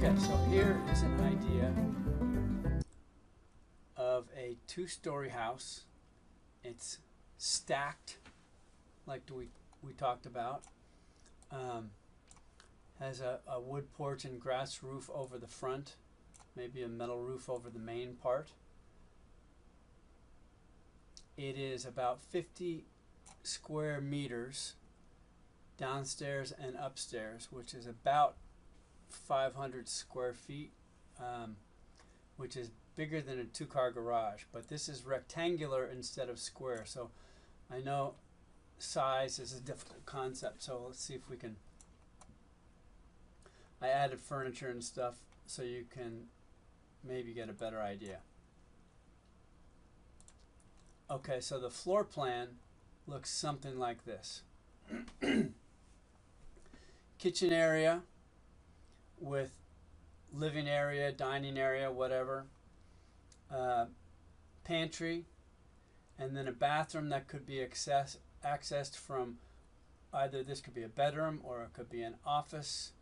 Okay, so here is an idea of a two-story house. It's stacked, like we talked about. Has a wood porch and grass roof over the front, maybe a metal roof over the main part. It is about 50 square meters downstairs and upstairs, which is about 500 square feet, which is bigger than a two-car garage. But this is rectangular instead of square, so I know size is a difficult concept, so let's see if we can. I added furniture and stuff so you can maybe get a better idea. Okay, so the floor plan looks something like this. Kitchen area with living area, dining area, whatever. Pantry, and then a bathroom that could be accessed from either this could be a bedroom or it could be an office.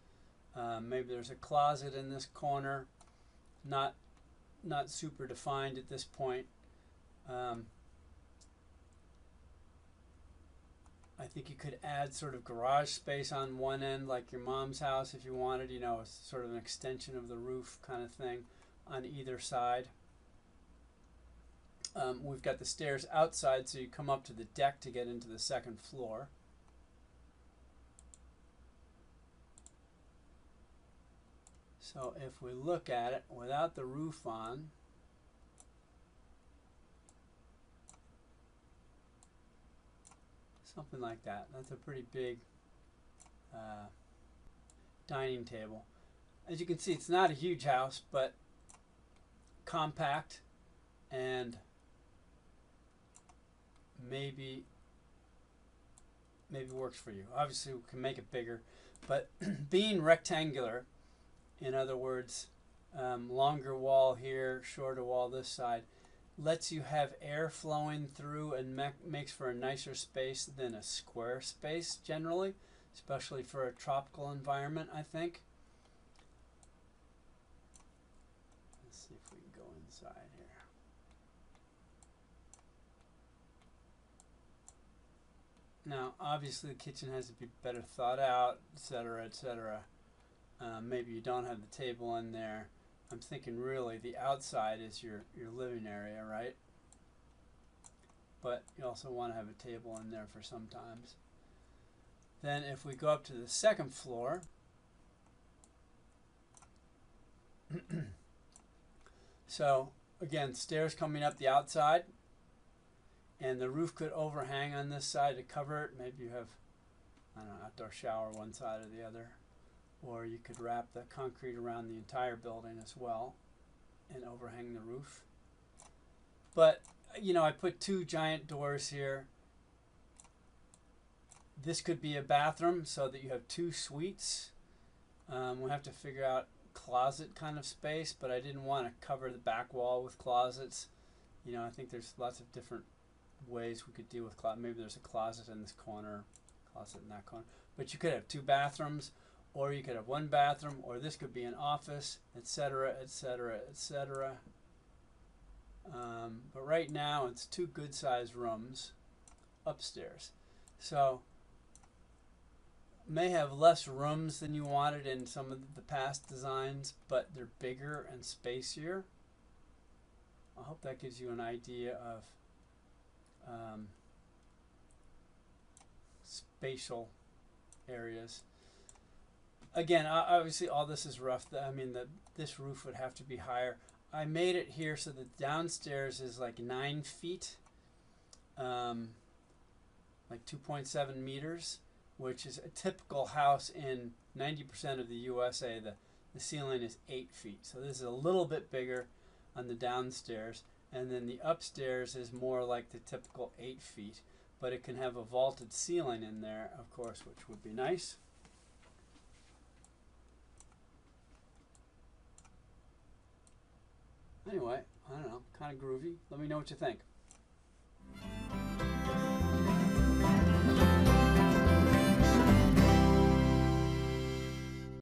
Maybe there's a closet in this corner. Not super defined at this point. I think you could add sort of garage space on one end, like your mom's house if you wanted, you know, sort of an extension of the roof kind of thing on either side. We've got the stairs outside, so you come up to the deck to get into the second floor. So if we look at it without the roof on, something like that. That's a pretty big dining table. As you can see, it's not a huge house, but compact, and maybe works for you. Obviously, we can make it bigger, but being rectangular, in other words, longer wall here, shorter wall this side, lets you have air flowing through and makes for a nicer space than a square space generally, especially for a tropical environment, I think. Let's see if we can go inside here. Now, obviously, the kitchen has to be better thought out, etc., etc. Maybe you don't have the table in there. I'm thinking really the outside is your living area, right? But you also want to have a table in there for sometimes. Then if we go up to the second floor, so again, stairs coming up the outside, and the roof could overhang on this side to cover it. Maybe you have, I don't know, outdoor shower one side or the other. Or you could wrap the concrete around the entire building as well and overhang the roof. But, you know, I put two giant doors here. This could be a bathroom so that you have two suites. We'll have to figure out closet kind of space, but I didn't want to cover the back wall with closets. You know, I think there's lots of different ways we could deal with closet. Maybe there's a closet in this corner, closet in that corner. But you could have two bathrooms, or you could have one bathroom, or this could be an office, etc., etc., etc. But right now it's two good-sized rooms upstairs. So may have less rooms than you wanted in some of the past designs, but they're bigger and spacier. I hope that gives you an idea of spatial areas. Again, obviously all this is rough. I mean, this roof would have to be higher. I made it here so that downstairs is like 9 feet, like 2.7 meters, which is a typical house in 90% of the USA. The ceiling is 8 feet. So this is a little bit bigger on the downstairs. And then the upstairs is more like the typical 8 feet. But it can have a vaulted ceiling in there, of course, which would be nice. Anyway, I don't know, kind of groovy. Let me know what you think.